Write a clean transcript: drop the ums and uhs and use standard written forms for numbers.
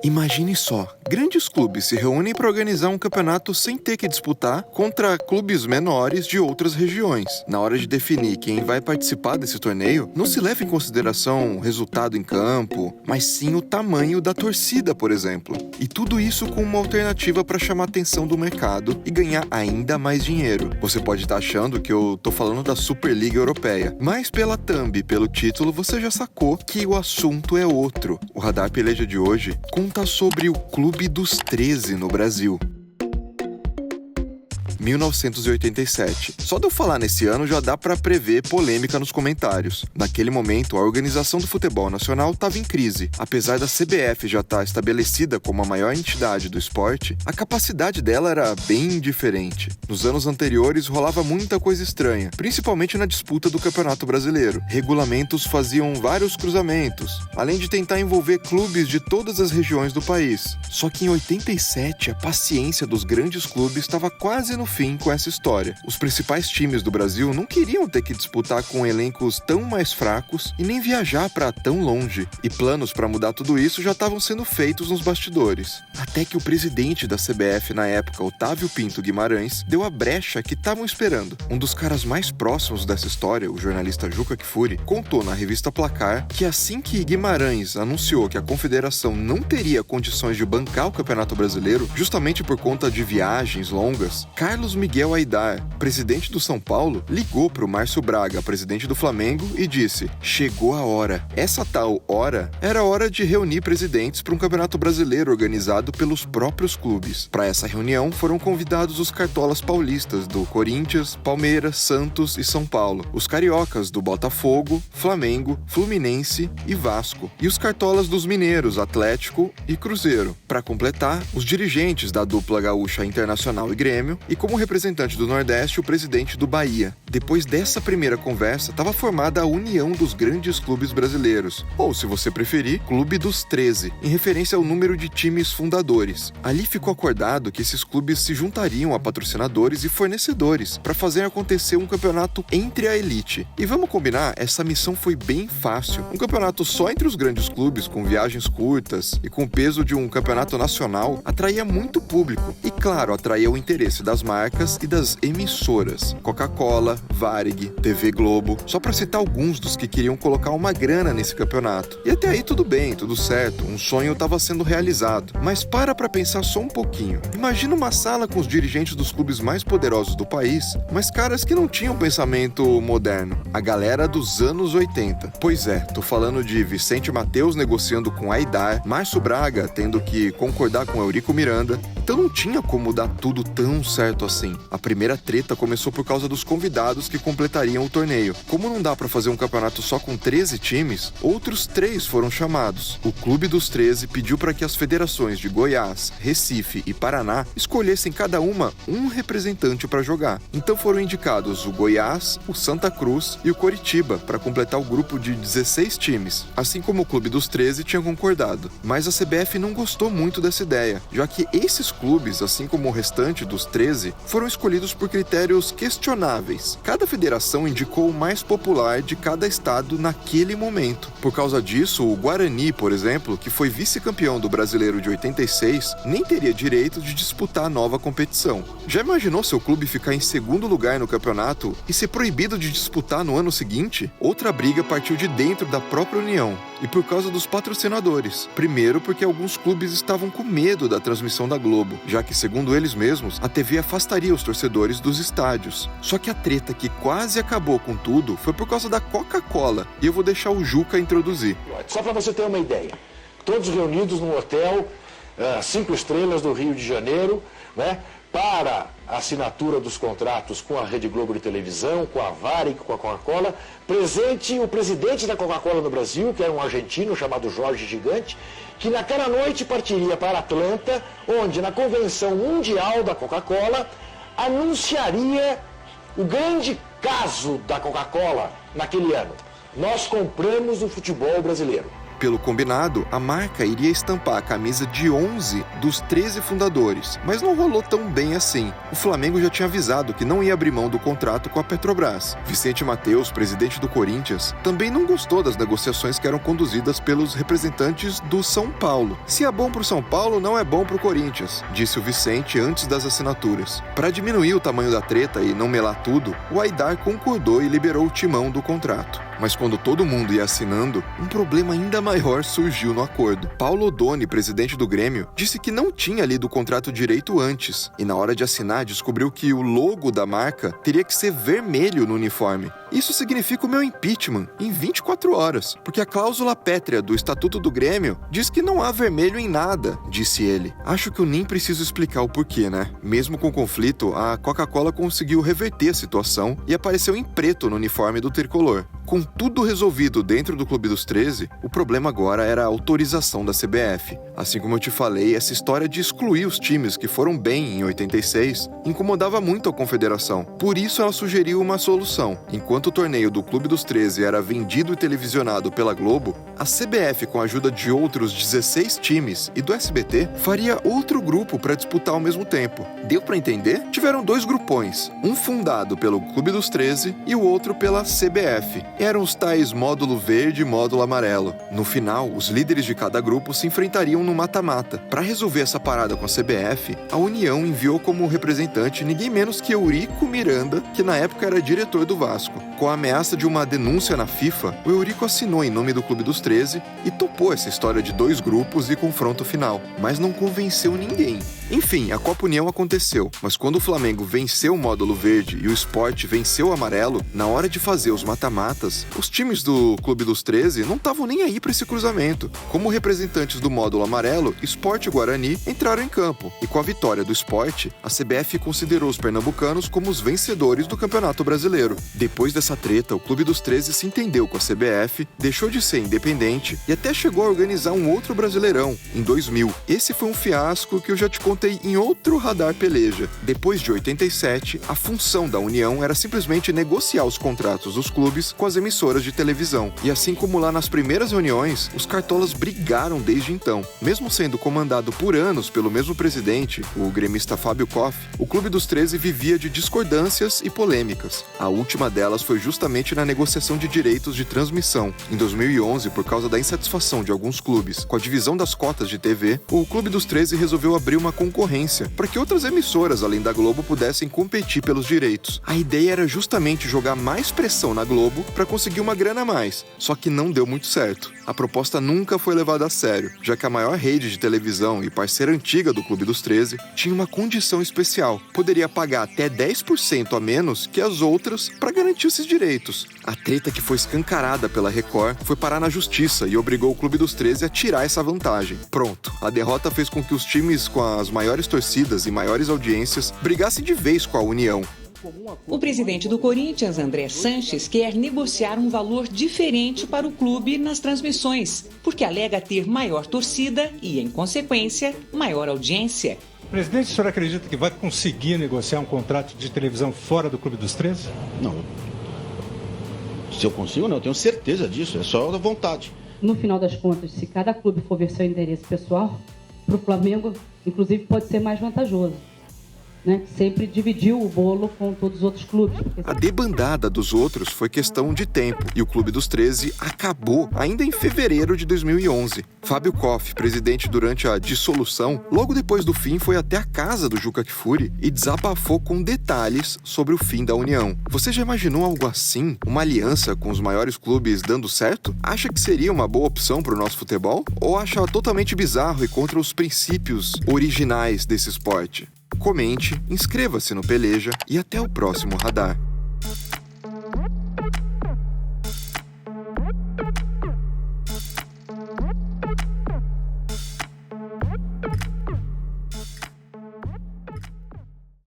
Imagine só, grandes clubes se reúnem para organizar um campeonato sem ter que disputar contra clubes menores de outras regiões. Na hora de definir quem vai participar desse torneio, não se leva em consideração o resultado em campo, mas sim o tamanho da torcida, por exemplo. E tudo isso com uma alternativa para chamar a atenção do mercado e ganhar ainda mais dinheiro. Você pode estar achando que eu tô falando da Superliga Europeia, mas pela thumb, pelo título, você já sacou que o assunto é outro. O Radar Peleja de hoje conta sobre o Clube dos 13 no Brasil. 1987. Só de eu falar nesse ano já dá pra prever polêmica nos comentários. Naquele momento, a organização do futebol nacional estava em crise. Apesar da CBF já estar estabelecida como a maior entidade do esporte, a capacidade dela era bem diferente. Nos anos anteriores rolava muita coisa estranha, principalmente na disputa do Campeonato Brasileiro. Regulamentos faziam vários cruzamentos, além de tentar envolver clubes de todas as regiões do país. Só que em 87, a paciência dos grandes clubes estava quase no fim com essa história. Os principais times do Brasil não queriam ter que disputar com elencos tão mais fracos e nem viajar para tão longe. E planos para mudar tudo isso já estavam sendo feitos nos bastidores. Até que o presidente da CBF na época, Otávio Pinto Guimarães, deu a brecha que estavam esperando. Um dos caras mais próximos dessa história, o jornalista Juca Kfouri, contou na revista Placar que assim que Guimarães anunciou que a confederação não teria condições de bancar o Campeonato Brasileiro, justamente por conta de viagens longas, Carlos Miguel Aidar, presidente do São Paulo, ligou para o Márcio Braga, presidente do Flamengo, e disse: chegou a hora. Essa tal hora era a hora de reunir presidentes para um campeonato brasileiro organizado pelos próprios clubes. Para essa reunião foram convidados os cartolas paulistas do Corinthians, Palmeiras, Santos e São Paulo, os cariocas do Botafogo, Flamengo, Fluminense e Vasco, e os cartolas dos mineiros, Atlético e Cruzeiro. Para completar, os dirigentes da dupla gaúcha Internacional e Grêmio, e como representante do Nordeste, o presidente do Bahia. Depois dessa primeira conversa, estava formada a União dos Grandes Clubes Brasileiros, ou, se você preferir, Clube dos 13, em referência ao número de times fundadores. Ali ficou acordado que esses clubes se juntariam a patrocinadores e fornecedores para fazer acontecer um campeonato entre a elite. E vamos combinar, essa missão foi bem fácil. Um campeonato só entre os grandes clubes, com viagens curtas e com o peso de um campeonato nacional, atraía muito público. E, claro, atraía o interesse das marcas e das emissoras. Coca-Cola, Varig, TV Globo, só para citar alguns dos que queriam colocar uma grana nesse campeonato. E até aí tudo bem, tudo certo, um sonho estava sendo realizado. Mas para pensar só um pouquinho. Imagina uma sala com os dirigentes dos clubes mais poderosos do país, mas caras que não tinham pensamento moderno. A galera dos anos 80. Pois é, tô falando de Vicente Mateus negociando com Aidar, Márcio Braga tendo que concordar com Eurico Miranda. Então não tinha como dar tudo tão certo assim. A primeira treta começou por causa dos convidados que completariam o torneio. Como não dá pra fazer um campeonato só com 13 times, outros 3 foram chamados. O Clube dos 13 pediu para que as federações de Goiás, Recife e Paraná escolhessem cada uma um representante para jogar. Então foram indicados o Goiás, o Santa Cruz e o Coritiba para completar o grupo de 16 times, assim como o Clube dos 13 tinha concordado. Mas a CBF não gostou muito dessa ideia, já que esses clubes, assim como o restante dos 13, foram escolhidos por critérios questionáveis. Cada federação indicou o mais popular de cada estado naquele momento. Por causa disso, o Guarani, por exemplo, que foi vice-campeão do Brasileiro de 86, nem teria direito de disputar a nova competição. Já imaginou seu clube ficar em segundo lugar no campeonato e ser proibido de disputar no ano seguinte? Outra briga partiu de dentro da própria União, e por causa dos patrocinadores. Primeiro porque alguns clubes estavam com medo da transmissão da Globo, já que, segundo eles mesmos, a TV afastaria os torcedores dos estádios. Só que a treta que quase acabou com tudo foi por causa da Coca-Cola, e eu vou deixar o Juca introduzir. Só para você ter uma ideia, todos reunidos num hotel 5 estrelas do Rio de Janeiro, né, para a assinatura dos contratos com a Rede Globo de televisão, com a Varig, com a Coca-Cola, presente o presidente da Coca-Cola no Brasil, que era um argentino chamado Jorge Gigante, que naquela noite partiria para Atlanta, onde na Convenção Mundial da Coca-Cola anunciaria o grande caso da Coca-Cola naquele ano. Nós compramos o futebol brasileiro. Pelo combinado, a marca iria estampar a camisa de 11 dos 13 fundadores, mas não rolou tão bem assim. O Flamengo já tinha avisado que não ia abrir mão do contrato com a Petrobras. Vicente Matteus, presidente do Corinthians, também não gostou das negociações que eram conduzidas pelos representantes do São Paulo. Se é bom pro São Paulo, não é bom pro Corinthians, disse o Vicente antes das assinaturas. Para diminuir o tamanho da treta e não melar tudo, o Aidar concordou e liberou o timão do contrato. Mas quando todo mundo ia assinando, um problema ainda maior surgiu no acordo. Paulo Odoni, presidente do Grêmio, disse que não tinha lido o contrato direito antes e na hora de assinar descobriu que o logo da marca teria que ser vermelho no uniforme. Isso significa o meu impeachment em 24 horas, porque a cláusula pétrea do Estatuto do Grêmio diz que não há vermelho em nada, disse ele. Acho que eu nem preciso explicar o porquê, né? Mesmo com o conflito, a Coca-Cola conseguiu reverter a situação e apareceu em preto no uniforme do tricolor. Com tudo resolvido dentro do Clube dos 13, o problema agora era a autorização da CBF. Assim como eu te falei, essa história de excluir os times que foram bem em 86 incomodava muito a confederação. Por isso ela sugeriu uma solução. Enquanto o torneio do Clube dos 13 era vendido e televisionado pela Globo, a CBF, com a ajuda de outros 16 times e do SBT, faria outro grupo para disputar ao mesmo tempo. Deu para entender? Tiveram 2 grupões, um fundado pelo Clube dos 13 e o outro pela CBF. Eram os tais módulo verde e módulo amarelo. No final, os líderes de cada grupo se enfrentariam no mata-mata. Para resolver essa parada com a CBF, a União enviou como representante ninguém menos que Eurico Miranda, que na época era diretor do Vasco. Com a ameaça de uma denúncia na FIFA, o Eurico assinou em nome do Clube dos 13 e topou essa história de 2 grupos e confronto final, mas não convenceu ninguém. Enfim, a Copa União aconteceu, mas quando o Flamengo venceu o módulo verde e o Sport venceu o amarelo, na hora de fazer os mata-matas, os times do Clube dos 13 não estavam nem aí para esse cruzamento. Como representantes do módulo amarelo, Sport e Guarani entraram em campo, e com a vitória do Sport, a CBF considerou os pernambucanos como os vencedores do Campeonato Brasileiro. Depois dessa treta, o Clube dos 13 se entendeu com a CBF, deixou de ser independente e até chegou a organizar um outro Brasileirão, em 2000. Esse foi um fiasco que eu já te contei em outro Radar Peleja. Depois de 87, a função da União era simplesmente negociar os contratos dos clubes com as emissoras de televisão. E assim como lá nas primeiras reuniões, os cartolas brigaram desde então. Mesmo sendo comandado por anos pelo mesmo presidente, o gremista Fábio Koff, o Clube dos 13 vivia de discordâncias e polêmicas. A última delas foi justamente na negociação de direitos de transmissão. Em 2011, por causa da insatisfação de alguns clubes com a divisão das cotas de TV, o Clube dos 13 resolveu abrir uma concorrência para que outras emissoras além da Globo pudessem competir pelos direitos. A ideia era justamente jogar mais pressão na Globo para conseguir uma grana a mais, só que não deu muito certo. A proposta nunca foi levada a sério, já que a maior rede de televisão e parceira antiga do Clube dos 13 tinha uma condição especial: poderia pagar até 10% a menos que as outras para garantir esses direitos. A treta, que foi escancarada pela Record, foi parar na justiça e obrigou o Clube dos 13 a tirar essa vantagem. Pronto, a derrota fez com que os times com as maiores torcidas e maiores audiências brigassem de vez com a União. O presidente do Corinthians, André Sanches, quer negociar um valor diferente para o clube nas transmissões, porque alega ter maior torcida e, em consequência, maior audiência. Presidente, o senhor acredita que vai conseguir negociar um contrato de televisão fora do Clube dos 13? Não. Se eu consigo, não, eu tenho certeza disso, é só da vontade. No final das contas, se cada clube for ver seu interesse pessoal, para o Flamengo, inclusive, pode ser mais vantajoso. Sempre dividiu o bolo com todos os outros clubes. A debandada dos outros foi questão de tempo e o Clube dos 13 acabou ainda em fevereiro de 2011. Fábio Koff, presidente durante a dissolução, logo depois do fim foi até a casa do Juca Kfouri e desabafou com detalhes sobre o fim da União. Você já imaginou algo assim? Uma aliança com os maiores clubes dando certo? Acha que seria uma boa opção para o nosso futebol? Ou acha totalmente bizarro e contra os princípios originais desse esporte? Comente, inscreva-se no Peleja e até o próximo Radar.